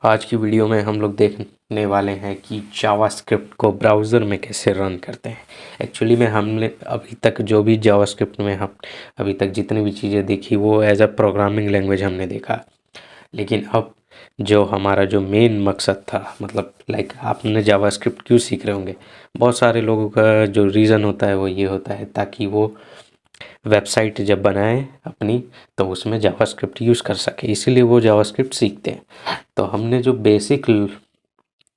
आज की वीडियो में हम लोग देखने वाले हैं कि जावास्क्रिप्ट को ब्राउज़र में कैसे रन करते हैं। एक्चुअली में हमने अभी तक जो भी जावास्क्रिप्ट में हम अभी तक जितनी भी चीज़ें देखी वो एज अ प्रोग्रामिंग लैंग्वेज हमने देखा। लेकिन अब जो हमारा जो मेन मकसद था, मतलब लाइक आपने जावास्क्रिप्ट क्यों सीख रहे होंगे, बहुत सारे लोगों का जो रीज़न होता है वो ये होता है ताकि वो वेबसाइट जब बनाए अपनी तो उसमें जावास्क्रिप्ट यूज़ कर सके, इसीलिए वो जावास्क्रिप्ट सीखते हैं। तो हमने जो basic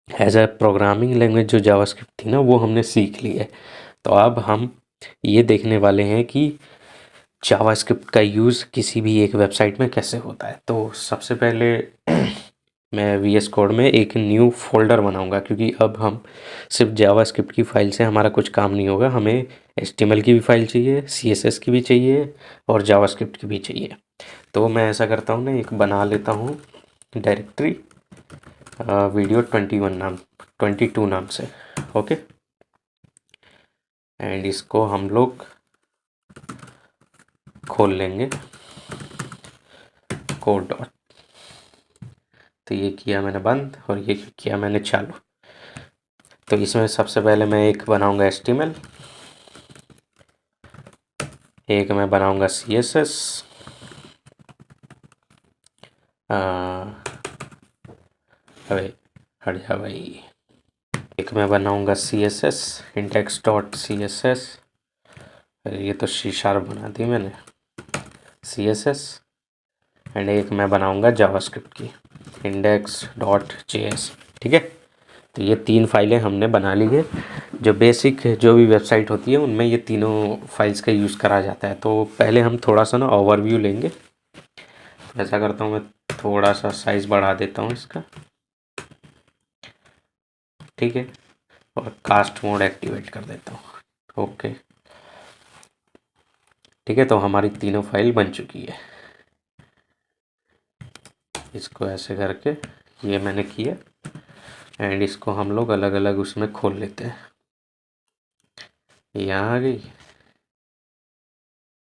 as a programming language जो जावास्क्रिप्ट थी ना वो हमने सीख ली है। तो अब हम ये देखने वाले हैं कि जावास्क्रिप्ट का यूज़ किसी भी एक वेबसाइट में कैसे होता है। तो सबसे पहले मैं वीएस कोड में एक न्यू फोल्डर बनाऊंगा, क्योंकि अब हम सिर्फ जावास्क्रिप्ट की फ़ाइल से हमारा कुछ काम नहीं होगा, हमें एचटीएमएल की भी फ़ाइल चाहिए, सीएसएस की भी चाहिए और जावास्क्रिप्ट की भी चाहिए। तो मैं ऐसा करता हूँ ना, एक बना लेता हूँ डायरेक्टरी वीडियो 22 नाम से। ओके, एंड इसको हम लोग खोल लेंगे कोड डॉट। तो ये किया मैंने बंद और ये किया मैंने चालू। तो इसमें सबसे पहले मैं एक बनाऊंगा एचटीएमएल, एक मैं बनाऊंगा सीएसएस, अरे हट जा भाई, एक मैं बनाऊंगा सीएसएस इंडेक्स डॉट सीएसएस, ये तो सी शार्प बना दी मैंने सीएसएस, एंड एक मैं बनाऊंगा जावास्क्रिप्ट की इंडेक्स डॉट जेएस। ठीक है, तो ये तीन फाइलें हमने बना ली है। जो बेसिक जो भी वेबसाइट होती है उनमें ये तीनों फाइल्स का यूज़ करा जाता है। तो पहले हम थोड़ा सा ना ओवरव्यू लेंगे। ऐसा करता हूँ, मैं थोड़ा सा साइज़ बढ़ा देता हूँ इसका, ठीक है, और कास्ट मोड एक्टिवेट कर देता हूँ। ओके, ठीक है, तो हमारी तीनों फाइल बन चुकी है। इसको ऐसे करके ये मैंने किया, एंड इसको हम लोग अलग अलग उसमें खोल लेते हैं। यहाँ आ गई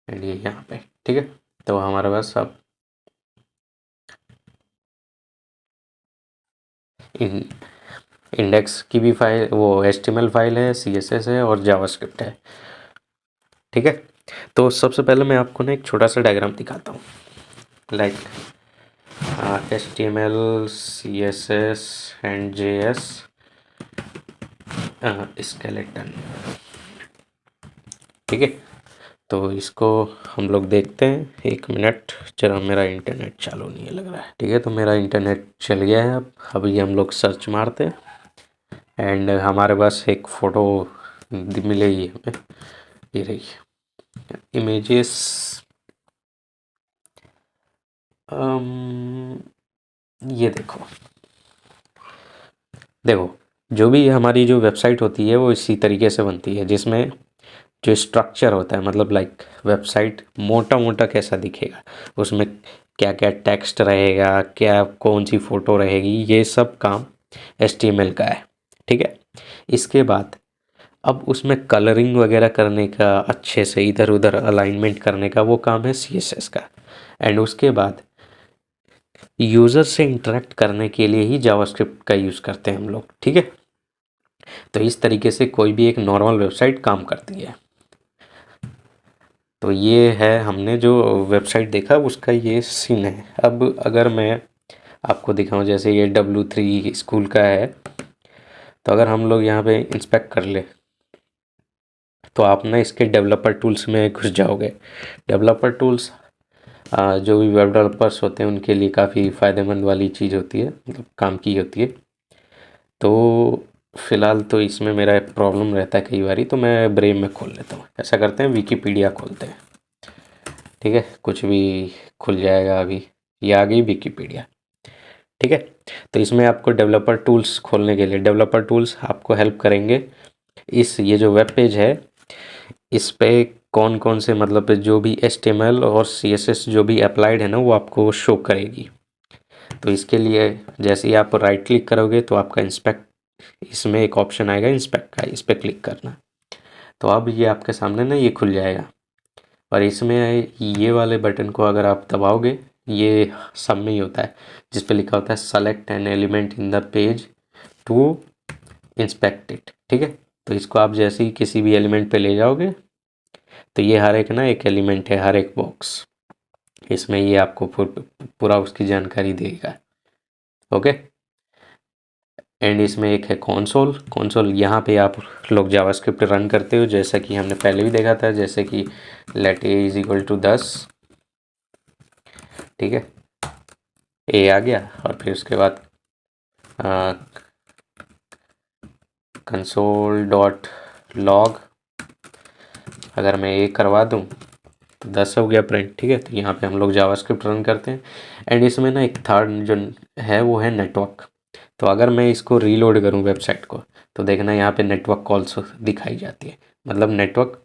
एंड ये यहाँ पे, ठीक है। तो हमारे पास अब इंडेक्स की भी फाइल, वो एचटीएमएल फाइल है, सीएसएस है और जावास्क्रिप्ट है। ठीक है, तो सबसे पहले मैं आपको ना एक छोटा सा डायग्राम दिखाता हूँ, like HTML CSS and JS skeleton. ठीक है, तो इसको हम लोग देखते हैं। एक मिनट, जरा मेरा इंटरनेट चालू नहीं है लग रहा है। ठीक है, तो मेरा इंटरनेट चल गया है। अब अभी हम लोग सर्च मारते हैं एंड हमारे पास एक फ़ोटो मिलेगी हमें, ये रही इमेजेस। ये देखो देखो, जो भी हमारी जो वेबसाइट होती है वो इसी तरीके से बनती है, जिसमें जो स्ट्रक्चर होता है, मतलब लाइक वेबसाइट मोटा मोटा कैसा दिखेगा, उसमें क्या क्या टेक्स्ट रहेगा, क्या कौन सी फ़ोटो रहेगी, ये सब काम HTML का है। ठीक है, इसके बाद अब उसमें कलरिंग वगैरह करने का, अच्छे से इधर उधर अलाइनमेंट करने का, वो काम है CSS का। एंड उसके बाद यूज़र से इंटरेक्ट करने के लिए ही जावास्क्रिप्ट का यूज़ करते हैं हम लोग। ठीक है, तो इस तरीके से कोई भी एक नॉर्मल वेबसाइट काम करती है। तो ये है, हमने जो वेबसाइट देखा उसका ये सीन है। अब अगर मैं आपको दिखाऊं, जैसे ये W3 स्कूल का है, तो अगर हम लोग यहाँ पे इंस्पेक्ट कर ले तो आप ना इसके डेवलपर टूल्स में घुस जाओगे। डेवलपर टूल्स जो भी वेब डेवलपर्स होते हैं उनके लिए काफ़ी फ़ायदेमंद वाली चीज़ होती है, मतलब काम की होती है। तो फ़िलहाल तो इसमें मेरा प्रॉब्लम रहता है कई बारी, तो मैं ब्रेव में खोल लेता हूँ। ऐसा करते हैं, विकीपीडिया खोलते हैं। ठीक है, कुछ भी खुल जाएगा अभी। ये आ गई विकीपीडिया। ठीक है, तो इसमें आपको डेवलपर टूल्स खोलने के लिए, डेवलपर टूल्स आपको हेल्प करेंगे। ये जो वेब पेज है, इस पे कौन कौन से, मतलब जो भी HTML और CSS जो भी अप्लाइड है ना, वो आपको शो करेगी। तो इसके लिए जैसे ही आप राइट क्लिक करोगे तो आपका इंस्पेक्ट, इसमें एक ऑप्शन आएगा इंस्पेक्ट का, इस पर क्लिक करना। तो अब ये आपके सामने ना ये खुल जाएगा, और इसमें ये वाले बटन को अगर आप दबाओगे ये सब में ही होता है, जिस पे लिखा होता है select an element in the page to inspect it. ठीक है, तो इसको आप जैसे ही किसी भी एलिमेंट पे ले जाओगे तो ये हर एक ना एक एलिमेंट है, हर एक बॉक्स, इसमें ये आपको पूरा उसकी जानकारी देगा। ओके, एंड इसमें एक है कंसोल। कंसोल यहाँ पे आप लोग जावास्क्रिप्ट रन करते हो, जैसा कि हमने पहले भी देखा था, जैसे कि let a is equal to 10। ठीक है, ए आ गया और फिर उसके बाद कंसोल डॉट लॉग, अगर मैं ए करवा दूँ तो 10 हो गया प्रिंट। ठीक है, तो यहाँ पे हम लोग जावास्क्रिप्ट रन करते हैं। एंड इसमें ना एक थर्ड जो है वो है नेटवर्क। तो अगर मैं इसको रीलोड करूँ वेबसाइट को तो देखना यहाँ पे नेटवर्क कॉल्स दिखाई जाती है, मतलब नेटवर्क।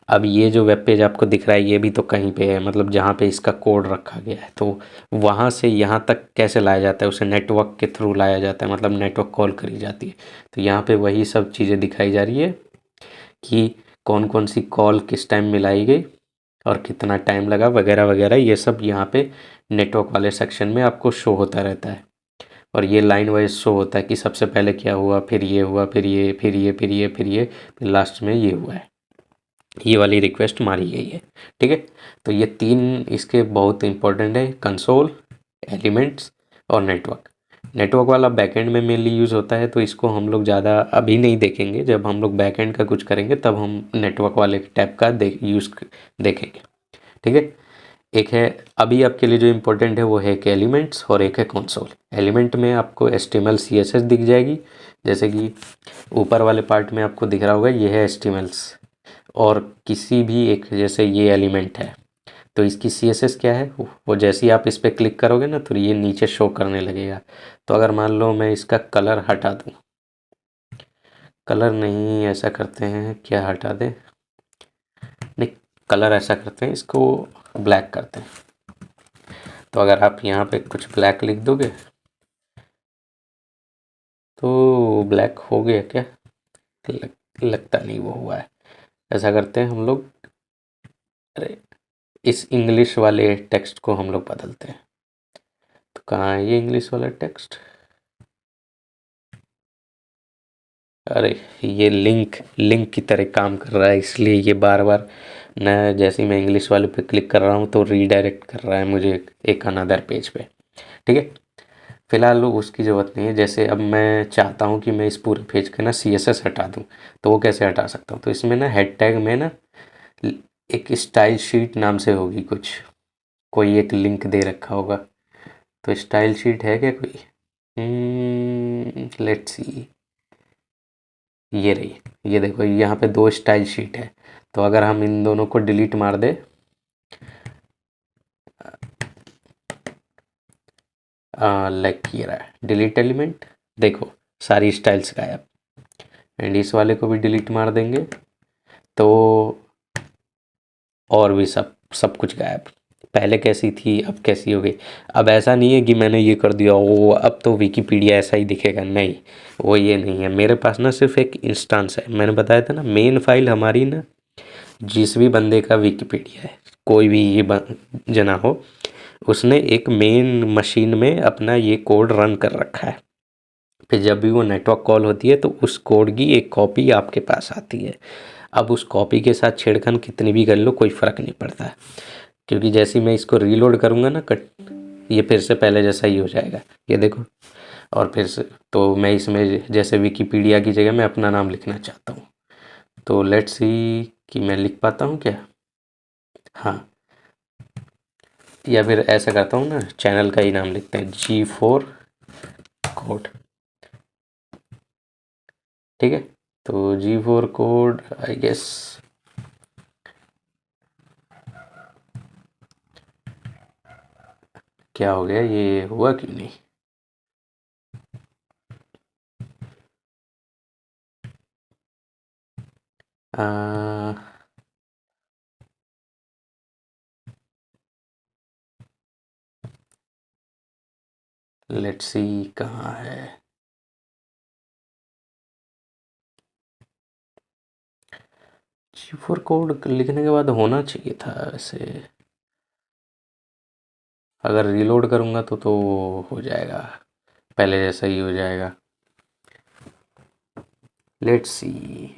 अब ये जो वेब पेज आपको दिख रहा है ये भी तो कहीं पे है, मतलब जहाँ पे इसका कोड रखा गया है, तो वहाँ से यहाँ तक कैसे लाया जाता है, उसे नेटवर्क के थ्रू लाया जाता है, मतलब नेटवर्क कॉल करी जाती है। तो यहाँ पे वही सब चीज़ें दिखाई जा रही है कि कौन कौन सी कॉल किस टाइम मिलाई गई और कितना टाइम लगा वगैरह वगैरह, ये सब यहाँ पे नेटवर्क वाले सेक्शन में आपको शो होता रहता है। और ये लाइन वाइज शो होता है कि सबसे पहले क्या हुआ, फिर ये हुआ, फिर ये, फिर ये, फिर ये, फिर ये, फिर लास्ट में ये हुआ है, ये वाली रिक्वेस्ट मारी गई है। ठीक है, तो ये तीन इसके बहुत इंपॉर्टेंट है, कंसोल, एलिमेंट्स और नेटवर्क। नेटवर्क वाला बैकएंड में मेनली यूज़ होता है, तो इसको हम लोग ज़्यादा अभी नहीं देखेंगे, जब हम लोग बैकएंड का कुछ करेंगे तब हम नेटवर्क वाले टैब का यूज़ देखेंगे। ठीक है, एक है अभी आपके लिए जो इम्पोर्टेंट है वो है कि एलिमेंट्स, और एक है कंसोल। एलिमेंट में आपको HTML CSS दिख जाएगी, जैसे कि ऊपर वाले पार्ट में आपको दिख रहा होगा, ये है HTMLs। और किसी भी एक, जैसे ये एलिमेंट है तो इसकी CSS क्या है, वो जैसे ही आप इस पर क्लिक करोगे ना तो ये नीचे शो करने लगेगा। तो अगर मान लो मैं इसका कलर हटा दूँ, कलर नहीं, ऐसा करते हैं, क्या हटा दें, नहीं कलर ऐसा करते हैं, इसको ब्लैक करते हैं। तो अगर आप यहाँ पे कुछ ब्लैक लिख दोगे तो ब्लैक हो गया क्या, लगता नहीं वो हुआ है। ऐसा करते हैं हम लोग, अरे इस इंग्लिश वाले टेक्स्ट को हम लोग बदलते हैं। तो कहाँ है ये इंग्लिश वाला टेक्स्ट, अरे ये लिंक लिंक की तरह काम कर रहा है, इसलिए ये बार बार न, जैसे ही मैं इंग्लिश वाले पे क्लिक कर रहा हूँ तो रीडायरेक्ट कर रहा है मुझे एक अनदर पेज पे। ठीक है, फिलहाल उसकी ज़रूरत नहीं है। जैसे अब मैं चाहता हूँ कि मैं इस पूरे पेज का ना CSS हटा दूँ, तो वो कैसे हटा सकता हूँ, तो इसमें ना हेड टैग में ना एक स्टाइल शीट नाम से होगी कुछ, कोई एक लिंक दे रखा होगा। तो स्टाइल शीट है क्या कोई, लेट्स सी, ये रही, ये देखो यहाँ पे दो स्टाइल शीट है। तो अगर हम इन दोनों को डिलीट मार दे, लाइक ये रहा डिलीट एलिमेंट, देखो सारी स्टाइल्स गायब। एंड इस वाले को भी डिलीट मार देंगे तो और भी सब सब कुछ गायब। पहले कैसी थी अब कैसी हो गई। अब ऐसा नहीं है कि मैंने ये कर दिया वो अब तो विकीपीडिया ऐसा ही दिखेगा, नहीं, वो ये नहीं है। मेरे पास ना सिर्फ एक इंस्टेंस है, मैंने बताया था ना मेन फाइल हमारी ना, जिस भी बंदे का विकीपीडिया है, कोई भी ये जना हो, उसने एक मेन मशीन में अपना ये कोड रन कर रखा है। फिर जब भी वो नेटवर्क कॉल होती है तो उस कोड की एक कॉपी आपके पास आती है। अब उस कॉपी के साथ छेड़खानी कितनी भी कर लो कोई फ़र्क नहीं पड़ता है, क्योंकि जैसे ही मैं इसको रीलोड करूँगा ना कट, ये फिर से पहले जैसा ही हो जाएगा, ये देखो। और फिर से तो मैं इसमें जैसे विकीपीडिया की जगह मैं अपना नाम लिखना चाहता हूँ, तो लेट्स सी कि मैं लिख पाता हूँ क्या, हाँ, या फिर ऐसा करता हूँ ना, चैनल का ही नाम लिखते हैं G4 कोड। ठीक है, तो G4 कोड आई गेस, क्या हो गया, ये हुआ क्यों नहीं, लेट्स सी कहाँ है, G4 कोड लिखने के बाद होना चाहिए था वैसे, अगर रीलोड करूँगा तो हो जाएगा, पहले जैसा ही हो जाएगा। Let's see.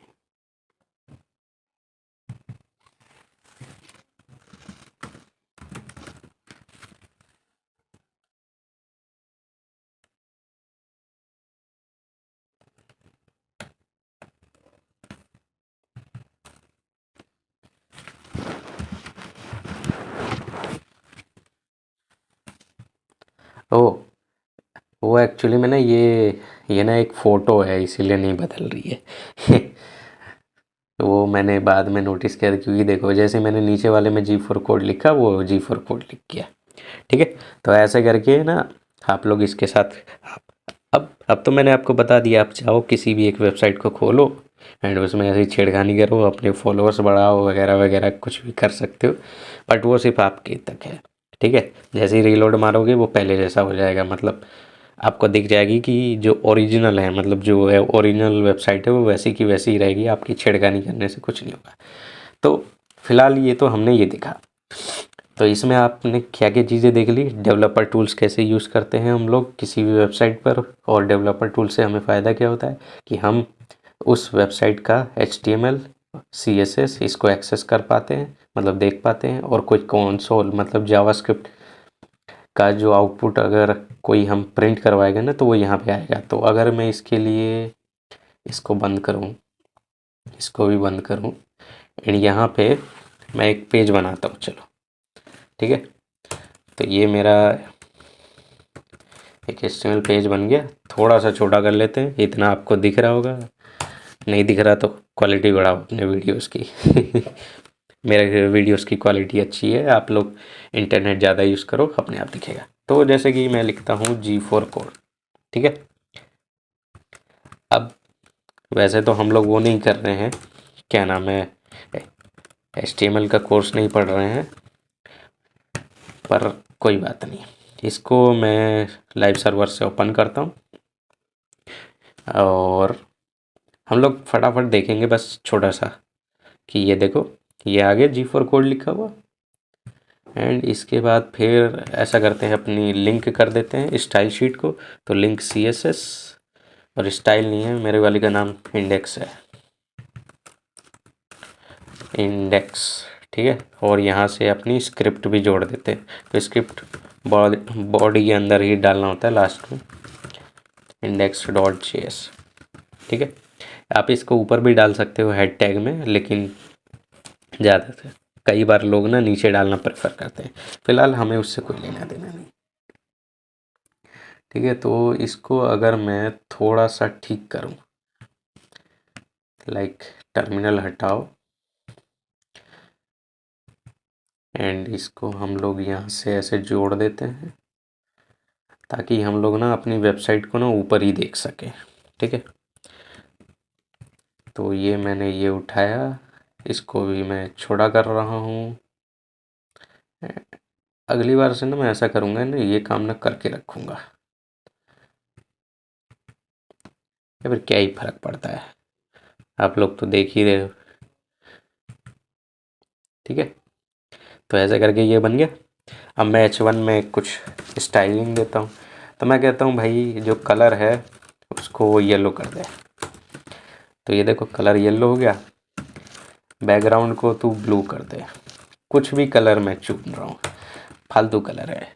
ओ, वो एक्चुअली में ना ये ना एक फ़ोटो है, इसीलिए नहीं बदल रही है। तो वो मैंने बाद में नोटिस किया, क्योंकि देखो जैसे मैंने नीचे वाले में G4 कोड लिखा, वो G4 कोड लिख गया। ठीक है, तो ऐसे करके ना आप लोग इसके साथ अब तो मैंने आपको बता दिया। आप चाहो किसी भी एक वेबसाइट को खोलो एंड उसमें ऐसी छेड़खानी करो, अपने फॉलोअर्स बढ़ाओ वगैरह वगैरह, कुछ भी कर सकते हो, बट वो सिर्फ आपके तक है। ठीक है, जैसे ही रीलोड मारोगे वो पहले जैसा हो जाएगा, मतलब आपको दिख जाएगी कि जो ओरिजिनल है, मतलब जो है ओरिजिनल वेबसाइट है, वो वैसी की वैसी ही रहेगी, आपकी छेड़खानी करने से कुछ नहीं होगा। तो फिलहाल ये तो हमने ये देखा। तो इसमें आपने क्या क्या चीज़ें देख ली, डेवलपर टूल्स कैसे यूज़ करते हैं हम लोग किसी भी वेबसाइट पर, और डेवलपर टूल से हमें फ़ायदा क्या होता है कि हम उस वेबसाइट का HTML CSS इसको एक्सेस कर पाते हैं, मतलब देख पाते हैं, और कोई कंसोल मतलब जावास्क्रिप्ट का जो आउटपुट अगर कोई हम प्रिंट करवाएगा ना, तो वो यहाँ पे आएगा। तो अगर मैं इसके लिए इसको बंद करूँ, इसको भी बंद करूँ, एंड यहाँ पे मैं एक पेज बनाता हूँ, चलो ठीक है। तो ये मेरा एक HTML पेज बन गया। थोड़ा सा छोटा कर लेते हैं, इतना आपको दिख रहा होगा, नहीं दिख रहा तो क्वालिटी बढ़ाओ अपने वीडियोस की। मेरे वीडियोस की क्वालिटी अच्छी है, आप लोग इंटरनेट ज़्यादा यूज़ करो, अपने आप दिखेगा। तो जैसे कि मैं लिखता हूँ G4 कोड, ठीक है। अब वैसे तो हम लोग वो नहीं कर रहे हैं, क्या नाम है, HTML का कोर्स नहीं पढ़ रहे हैं, पर कोई बात नहीं। इसको मैं लाइव सर्वर से ओपन करता हूँ और हम लोग फटाफट देखेंगे बस छोटा सा कि ये देखो, ये आगे G4 कोड लिखा हुआ। एंड इसके बाद फिर ऐसा करते हैं, अपनी लिंक कर देते हैं स्टाइल शीट को। तो लिंक CSS, और स्टाइल नहीं है, मेरे वाली का नाम इंडेक्स है, इंडेक्स, ठीक है। और यहाँ से अपनी स्क्रिप्ट भी जोड़ देते हैं। तो स्क्रिप्ट बॉडी के अंदर ही डालना होता है लास्ट में, index.js, ठीक है। आप इसको ऊपर भी डाल सकते हो हेड टैग में, लेकिन ज़्यादातर कई बार लोग ना नीचे डालना प्रेफर करते हैं। फिलहाल हमें उससे कोई लेना देना नहीं, ठीक है। तो इसको अगर मैं थोड़ा सा ठीक करूं, लाइक टर्मिनल हटाओ, एंड इसको हम लोग यहाँ से ऐसे जोड़ देते हैं, ताकि हम लोग ना अपनी वेबसाइट को ना ऊपर ही देख सकें, ठीक है। तो ये मैंने ये उठाया, इसको भी मैं छोटा कर रहा हूँ। अगली बार से ना मैं ऐसा करूँगा ना, ये काम ना करके रखूँगा, या फिर क्या ही फर्क पड़ता है, आप लोग तो देख ही रहे हो, ठीक है। तो ऐसा करके ये बन गया। अब मैं H1 में कुछ स्टाइलिंग देता हूँ। तो मैं कहता हूँ भाई जो कलर है उसको येलो कर दे। तो ये देखो कलर येलो हो गया, बैकग्राउंड को तू ब्लू कर दे, कुछ भी कलर मैं चुन रहा हूँ, फालतू कलर है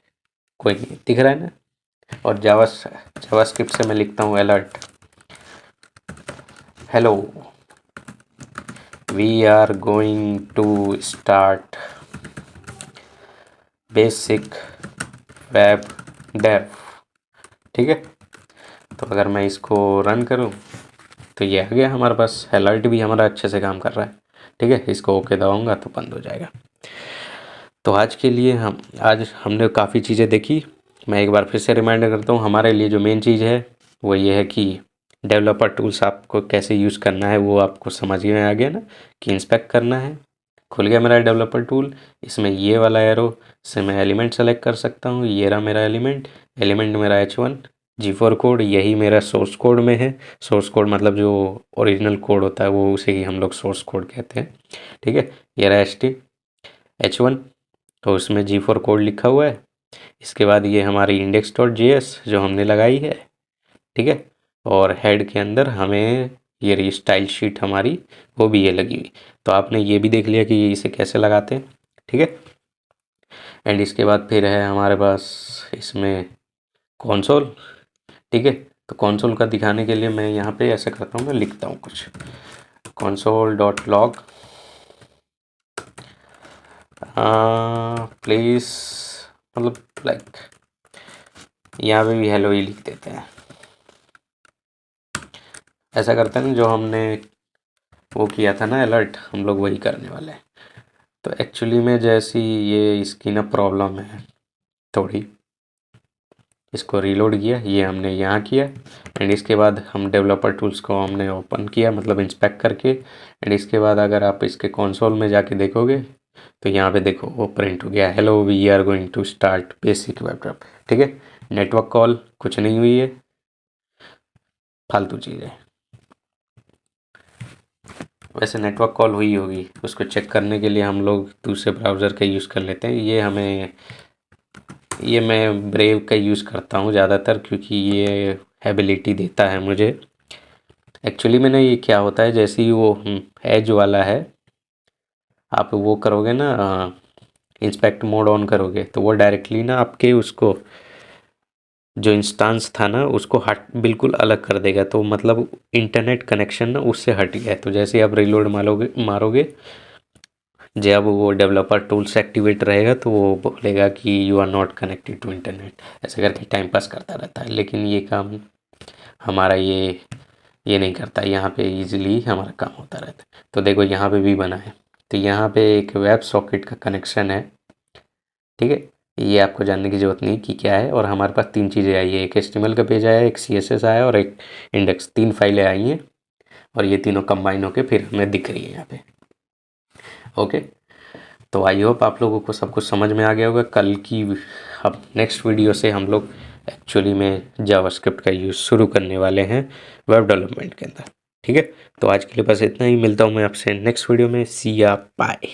कोई नहीं, दिख रहा है ना। और जावास्क्रिप्ट से मैं लिखता हूँ alert, hello we are going to start basic web dev, ठीक है। तो अगर मैं इसको रन करूं तो ये आ गया हमारे पास, अलर्ट भी हमारा अच्छे से काम कर रहा है, ठीक है। इसको ओके दबाऊंगा तो बंद हो जाएगा। तो आज के लिए आज हमने काफ़ी चीज़ें देखी। मैं एक बार फिर से रिमाइंडर करता हूँ, हमारे लिए जो मेन चीज़ है वो ये है कि डेवलपर टूल्स आपको कैसे यूज़ करना है, वो आपको समझ में आ गया ना, कि इंस्पेक्ट करना है। खुल गया मेरा डेवलपर टूल, इसमें ये वाला एरो से मैं एलिमेंट सेलेक्ट कर सकता हूँ। ये रहा मेरा एलिमेंट, एलिमेंट मेरा H1 G4 कोड, यही मेरा सोर्स कोड में है। सोर्स कोड मतलब जो ओरिजिनल कोड होता है वो, उसे ही हम लोग सोर्स कोड कहते हैं, ठीक है। ये रहा H1, तो उसमें G4 कोड लिखा हुआ है। इसके बाद ये हमारी index.js जो हमने लगाई है, ठीक है। और हेड के अंदर हमें ये रही स्टाइल शीट हमारी, वो भी ये लगी हुई। तो आपने ये भी देख लिया कि इसे कैसे लगाते हैं, ठीक है। एंड इसके बाद फिर है हमारे पास इसमें कंसोल, ठीक है। तो कंसोल का दिखाने के लिए मैं यहाँ पे ऐसा करता हूँ, मैं लिखता हूँ कुछ console.log प्लीज, मतलब लाइक यहाँ पे भी हेलो ही लिख देते हैं। ऐसा करते हैं ना, जो हमने वो किया था ना अलर्ट, हम लोग वही करने वाले हैं। तो एक्चुअली में जैसी ये इसकी ना प्रॉब्लम है थोड़ी, इसको रीलोड किया, ये हमने यहाँ किया। एंड इसके बाद हम डेवलपर टूल्स को हमने ओपन किया, मतलब इंस्पेक्ट करके। एंड इसके बाद अगर आप इसके कंसोल में जाके देखोगे तो यहाँ पे देखो वो प्रिंट हो गया, hello we are going to start basic web dev, ठीक है। नेटवर्क कॉल कुछ नहीं हुई है, फालतू चीज़ है। वैसे नेटवर्क कॉल हुई होगी, उसको चेक करने के लिए हम लोग दूसरे ब्राउज़र का यूज़ कर लेते हैं। ये मैं ब्रेव का यूज़ करता हूँ ज़्यादातर, क्योंकि ये एबिलिटी देता है मुझे। एक्चुअली में ना ये क्या होता है, जैसे ही वो एज वाला है, आप वो करोगे ना इंस्पेक्ट मोड ऑन करोगे, तो वो डायरेक्टली ना आपके उसको जो इंस्टांस था ना उसको हट बिल्कुल अलग कर देगा। तो मतलब इंटरनेट कनेक्शन ना उससे हट गया है। तो जैसे ही आप रीलोड मारोगे जब वो डेवलपर टूल्स एक्टिवेट रहेगा तो वो बोलेगा कि you are not connected to internet, ऐसे करके टाइम पास करता रहता है। लेकिन ये काम हमारा ये नहीं करता, यहाँ पे इजीली हमारा काम होता रहता है। तो देखो यहाँ पे भी बना है, तो यहाँ पे एक वेब सॉकेट का कनेक्शन है, ठीक है। ये आपको जानने की ज़रूरत नहीं कि क्या है। और हमारे पास 3 चीज़ें आई है, एक HTML का पेज आया, एक CSS आया और एक इंडेक्स, 3 फाइलें आई हैं। और ये तीनों कंबाइन होके फिर हमें दिख रही है यहाँ पे, ओके। तो आई होप आप लोगों को सब कुछ समझ में आ गया होगा। कल की अब नेक्स्ट वीडियो से हम लोग एक्चुअली में जावास्क्रिप्ट का यूज़ शुरू करने वाले हैं वेब डेवलपमेंट के अंदर, ठीक है। तो आज के लिए बस इतना ही, मिलता हूँ मैं आपसे नेक्स्ट वीडियो में। सी या बाय।